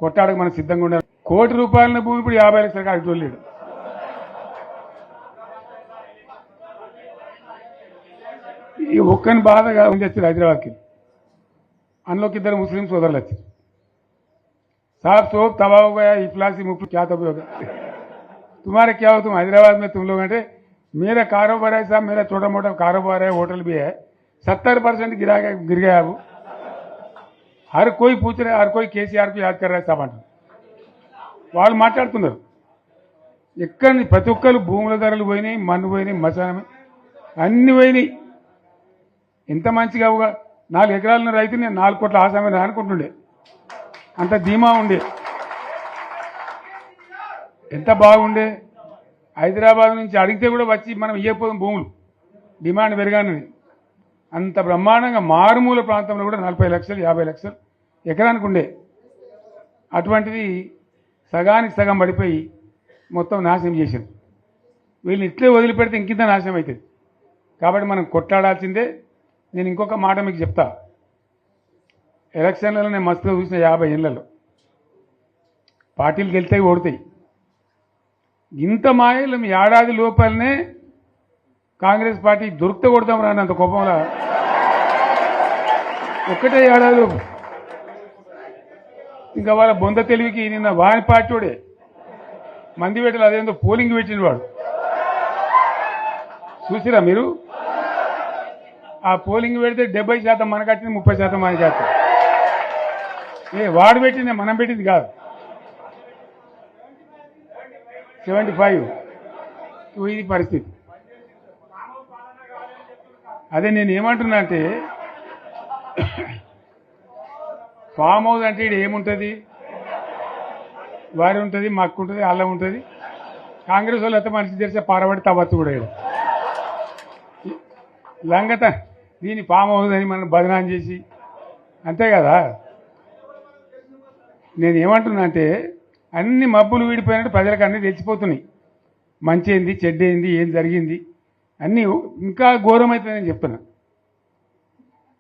కొట్టాడకు మనం సిద్ధంగా ఉండాలి. ₹1,00,00,000 భూమి ఇప్పుడు 50 లక్షల కాడికి వెళ్ళాడు. ఈ ఒక్కని బాధగా ఉంది వచ్చారు హైదరాబాద్కి. అందులోకి ఇద్దరు ముస్లిం సోదరులు వచ్చారు. साहब सोप तबाह हो गया, इफलासी मुफ्त क्या तबाह हो गया, तुम्हारे क्या हो, तुम हैदराबाद में तुम लोग हैं, मेरा कारोबार है साहब, मेरा छोटा मोटा कारोबार है, होटल भी है, 70% गिर गया अब. हर कोई पूछ रहे, हर कोई केसीआर को याद कर रहा है साहब अंటారు. వాళ్ళు మాట్లాడుతున్నారు. ఎక్కడి ప్రతి ఒక్కరు భూముల ధరలు పోయినాయి, మన్ను పోయినాయి, మసానం అన్ని పోయినాయి. ఎంత మంచిగా 4 ఎకరాల రైతు నేను 4 కోట్ల ఆసామని అనుకుంటుండే, అంత ధీమా ఉండే, ఎంత బాగుండే. హైదరాబాద్ నుంచి అడిగితే కూడా వచ్చి మనం ఇవ్వకపోదాం భూములు, డిమాండ్ పెరగానని. అంత బ్రహ్మాండంగా మారుమూల ప్రాంతంలో కూడా 40 లక్షలు 50 లక్షలు ఎకరానికి ఉండే. అటువంటిది సగానికి సగం పడిపోయి మొత్తం నాశనం చేశారు. వీళ్ళని ఇట్లే వదిలిపెడితే ఇంకింత నాశనం అవుతుంది. కాబట్టి మనం కొట్లాడాల్సిందే. నేను ఇంకొక మాట మీకు చెప్తా. ఎలక్షన్లలో నేను మస్తుగా చూసిన 50 ఏళ్లలో పార్టీలు గెలితాయి, ఓడతాయి. ఇంత మాయలు మీ ఏడాది లోపలనే కాంగ్రెస్ పార్టీ దొరికితే కొడతాం రాని అంత కోపంలా ఒక్కటే ఏడాది లోపు. ఇంకా వాళ్ళ బొంద తెలివికి నిన్న వాని పార్టీడే మంది పెట్టాలి, అదేందో పోలింగ్ పెట్టిన వాడు చూసిరా మీరు. ఆ పోలింగ్ పెడితే 70% మనకు వచ్చింది, 30% మనకి వస్తుంది. వాడు పెట్టింది మనం పెట్టింది కాదు. 75 ఇది పరిస్థితి. అదే నేను ఏమంటున్నా అంటే, ఫామ్ హౌస్ అంటే ఇక్కడ ఏముంటుంది, వారి ఉంటుంది, మక్కు ఉంటుంది, అల్లం ఉంటుంది. కాంగ్రెస్ వాళ్ళు అయితే మనిషి తెరిస్తే పారబడి తవ్వచ్చు కూడా ఇక్కడ లంగత. దీన్ని ఫామ్ హౌస్ అని మనం బదనాం చేసి అంతే కదా. నేను ఏమంటున్నా అంటే, అన్ని మబ్బులు వీడిపోయినట్టు ప్రజలకు అన్నీ తెలిసిపోతున్నాయి. మంచి ఏంది, చెడ్డ ఏంది, ఏం జరిగింది అన్నీ ఇంకా ఘోరమవుతుంది నేను చెప్తున్నా.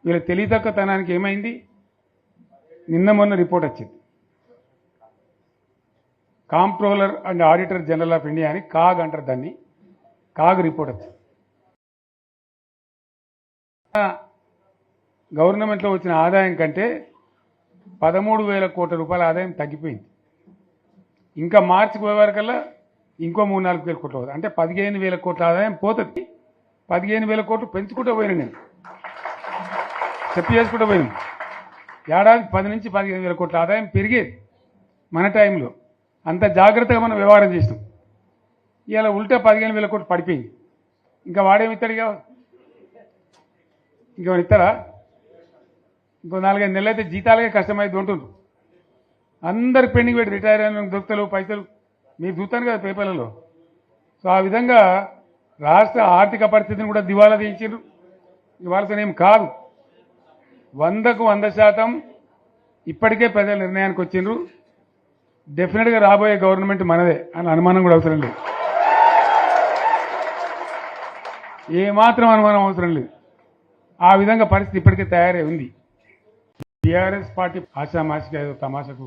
వీళ్ళ తెలివితక్కువతనానికి ఏమైంది, నిన్న మొన్న రిపోర్ట్ వచ్చింది. Comptroller and auditor general of India అని కాగ్ అంటారు దాన్ని. కాగ్ రిపోర్ట్ వచ్చింది. గవర్నమెంట్లో వచ్చిన ఆదాయం కంటే 13,000 కోట్ల రూపాయల ఆదాయం తగ్గిపోయింది. ఇంకా మార్చికి పోయేవరకల్లా ఇంకో 3-4 వేల కోట్లు అవుతుంది. అంటే 15,000 కోట్ల ఆదాయం పోతుంది. 15,000 కోట్లు పెంచుకుంటూ పోయినా నేను చెప్పి చేసుకుంటూ పోయినాం. ఏడాది 10 నుంచి 15,000 కోట్ల ఆదాయం పెరిగేది మన టైంలో. అంత జాగ్రత్తగా మనం వ్యవహారం చేసినాం. ఇలా ఉల్టా 15,000 కోట్లు పడిపోయింది. ఇంకా వాడేమి ఇస్తాడుగా, ఇంకేమైనా ఇస్తారా? ఇంకో 4-5 నెలలు అయితే జీతాలకే కష్టమైంది ఉంటుండ్రు. అందరు పెండింగ్ పెట్టి రిటైర్ అయిన దొరుకుతలు పైసలు మీరు చూస్తాను కదా పేపర్లలో. సో ఆ విధంగా రాష్ట్ర ఆర్థిక పరిస్థితిని కూడా దివాలా తీయించారు. ఇవాళతోనేం కాదు, 100కు 100% ఇప్పటికే ప్రజల నిర్ణయానికి వచ్చిండ్రు. డెఫినెట్గా రాబోయే గవర్నమెంట్ మనదే అని అనుమానం కూడా అవసరం లేదు, ఏమాత్రం అనుమానం అవసరం లేదు. ఆ విధంగా పరిస్థితి ఇప్పటికే తయారై ఉంది. టీఆర్ఎస్ పార్టీ ఆశామాషిగా ఏదో తమాషకు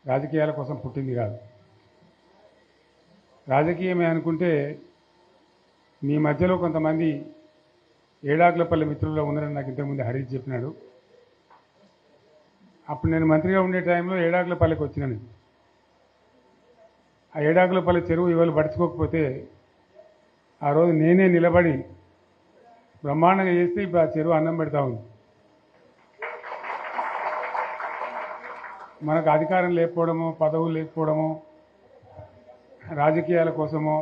రాజకీయాల కోసం పుట్టింది కాదు. రాజకీయమే అనుకుంటే మీ మధ్యలో కొంతమంది ఏడాకులపల్లి మిత్రుల్లో ఉన్నారని నాకు ఇంతకుముందు హరీష్ చెప్పినాడు. అప్పుడు నేను మంత్రిగా ఉండే టైంలో ఏడాకులపల్లికి వచ్చినాను. ఆ ఏడాకులపల్లి చెరువు ఇవాళ పడుచుకోకపోతే ఆ రోజు నేనే నిలబడి బ్రహ్మాండంగా చేస్తే ఇప్పుడు ఆ చెరువు అన్నం పెడతా ఉంది. మనకు అధికారం లేకపోవడమో, పదవులు లేకపోవడమో, రాజకీయాల కోసమో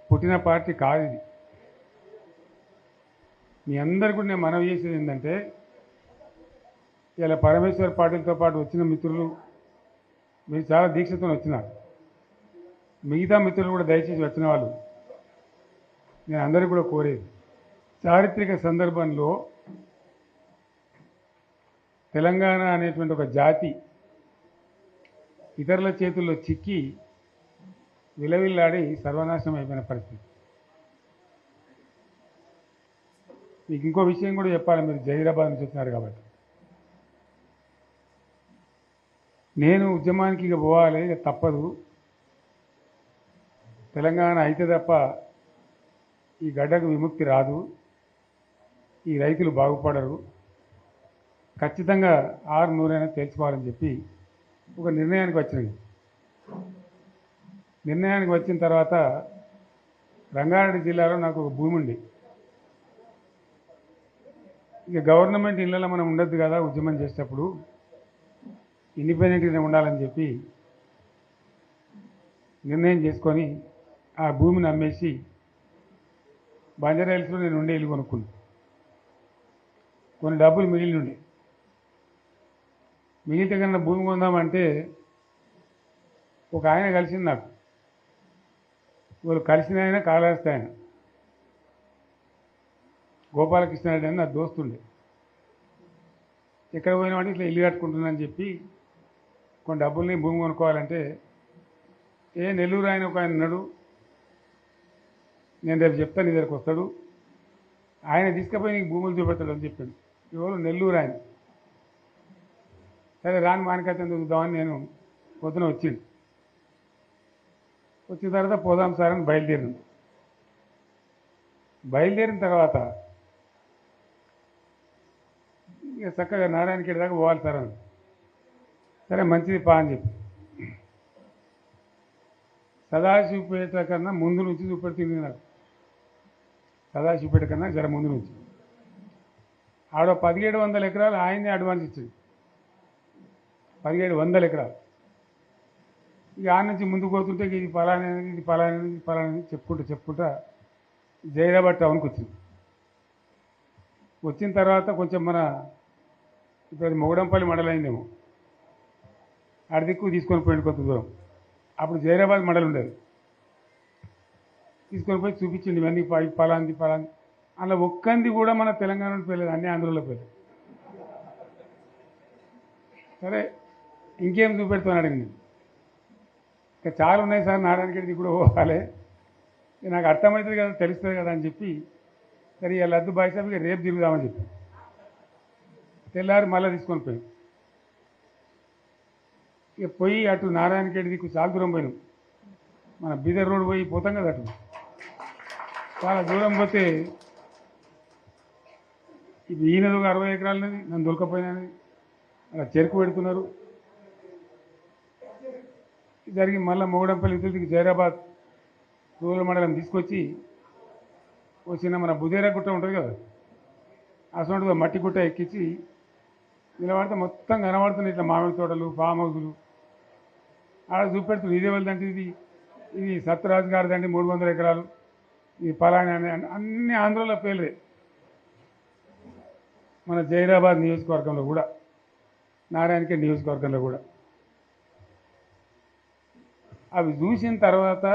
పుట్టిన పార్టీ కాదు ఇది. మీ అందరికీ కూడా నేను మనవి చేసేది ఏంటంటే, ఇలా పరమేశ్వర్ పార్టీలతో పాటు వచ్చిన మిత్రులు మీరు చాలా దీక్షతో వచ్చినారు. మిగతా మిత్రులు కూడా దయచేసి వచ్చిన వాళ్ళు నేను అందరికీ కూడా కోరేది, చారిత్రక సందర్భంలో తెలంగాణ అనేటువంటి ఒక జాతి ఇతరుల చేతుల్లో చిక్కి విలవిల్లాడి సర్వనాశనం అయిపోయిన పరిస్థితి. మీకు ఇంకో విషయం కూడా చెప్పాలి, మీరు జహీరాబాద్ నుంచి వచ్చినారు కాబట్టి. నేను ఉద్యమానికి ఇక పోవాలి, ఇక తప్పదు, తెలంగాణ అయితే తప్ప ఈ గడ్డకు విముక్తి రాదు, ఈ రైతులు బాగుపడరు, ఖచ్చితంగా 600 తేల్చుకోవాలని చెప్పి ఒక నిర్ణయానికి వచ్చినాయి. నిర్ణయానికి వచ్చిన తర్వాత రంగారెడ్డి జిల్లాలో నాకు ఒక భూమి ఉంది. ఇక గవర్నమెంట్ ఇళ్ళలో మనం ఉండొద్దు కదా ఉద్యమం చేసేటప్పుడు, ఇండిపెండెంట్గానే ఉండాలని చెప్పి నిర్ణయం చేసుకొని ఆ భూమిని అమ్మేసి బంజారాహిల్స్లో నేను ఉండే ఇల్లు కొనుక్కున్నాను. కొన్ని డబ్బులు మిగిలినుండే, మిగిలితే కన్నా భూమి కొందామంటే ఒక ఆయన కలిసింది నాకు. వాళ్ళు కలిసిన ఆయన కాళహస్తి ఆయన గోపాలకృష్ణారెడ్డి అని నా దోస్తుండే. ఎక్కడ పోయినామంటే ఇట్లా ఇల్లు కట్టుకుంటున్నానని చెప్పి కొన్ని డబ్బుల్ని భూమి కొనుక్కోవాలంటే నెల్లూరు ఆయన ఒక ఆయన ఉన్నాడు, నేను రేపు చెప్తాను నీ దగ్గరికి వస్తాడు, ఆయన తీసుకుపోయి నీకు భూములు చూపెడతాడు అని చెప్పాడు. ఎవరు? నెల్లూరు ఆయన. సరే రాని మానికైతే చూద్దామని నేను పొద్దున వచ్చింది. వచ్చిన తర్వాత పోదాం సార్ అని బయలుదేరిన తర్వాత ఇక చక్కగా నారాయణఖేడ్ దాకా పోవాలి సార్ అని. సరే మంచిది పా అని చెప్పి సదాశివపేట కన్నా ముందు నుంచి చూపెడుతుంది నాకు. సదాశివపేట కన్నా జర ముందు నుంచి ఆడ 1700 ఎకరాలు ఆయనే అడ్వాన్స్ ఇచ్చింది. 1700 ఎకరాలు. ఇక ఆ నుంచి ముందుకు పోతుంటే ఇది పలానేది, ఇది పలానేది, ఇది పలానేది చెప్పుకుంటా జైరాబాద్ టౌన్కి వచ్చింది. వచ్చిన తర్వాత కొంచెం మన ఇప్పుడు అది మొగడంపల్లి మండలం అయిందేమో, ఆడ దిక్కు తీసుకొని పోయింది కొంత దూరం. అప్పుడు జైరాబాద్ మండలం ఉండేది. తీసుకొని పోయి చూపించింది ఇవన్నీ పలాంది. అలా ఒక్కంది కూడా మన తెలంగాణలో పోయలేదు, అన్ని ఆంధ్రలో పోయలేదు. సరే ఇంకేం చూపెడుతున్నాడు అడిగింది. ఇంకా చాలా ఉన్నాయి సార్, నారాయణఖేడ్కి కూడా పోవాలి, నాకు అర్థమవుతుంది కదా, తెలుస్తుంది కదా అని చెప్పి సరే ఇక లద్దు బాయ్సాబ్ ఇక రేపు తిరుగుదామని చెప్పి తెల్లారి మళ్ళీ తీసుకొని పోయాం. ఇక పోయి అటు నారాయణఖేడ్ దిక్కు చాలా దూరం పోయినాం. మన బీదర్ రోడ్ పోయి పోతాం కదా, అటు చాలా దూరం పోతే ఇది ఈయనది ఒక 60 ఎకరాలనేది నన్ను దొరకపోయినది, అలా చెరుకు పెడుతున్నారు. జరిగి మళ్ళీ మొగడంపల్లి ఇతరులకి జైరాబాద్ రూరల్ మండలం తీసుకొచ్చి వచ్చిన మన బుదేరా గుట్ట ఉంటుంది కదా, అసలు మట్టి గుట్ట ఎక్కించి నిలబడితే మొత్తం కనబడుతున్నాయి ఇట్లా మామిడి తోటలు, ఫామ్ హౌజులు. ఆడ చూపెడుతుంది ఇదే వాళ్ళదంటే ఇది సత్యరాజు గారిదండి 300 ఎకరాలు, ఇది పలానా అన్ని ఆంధ్రలో పేర్లే. మన జైరాబాద్ నియోజకవర్గంలో కూడా, నారాయణఖేడ్ నియోజకవర్గంలో కూడా. అవి చూసిన తర్వాత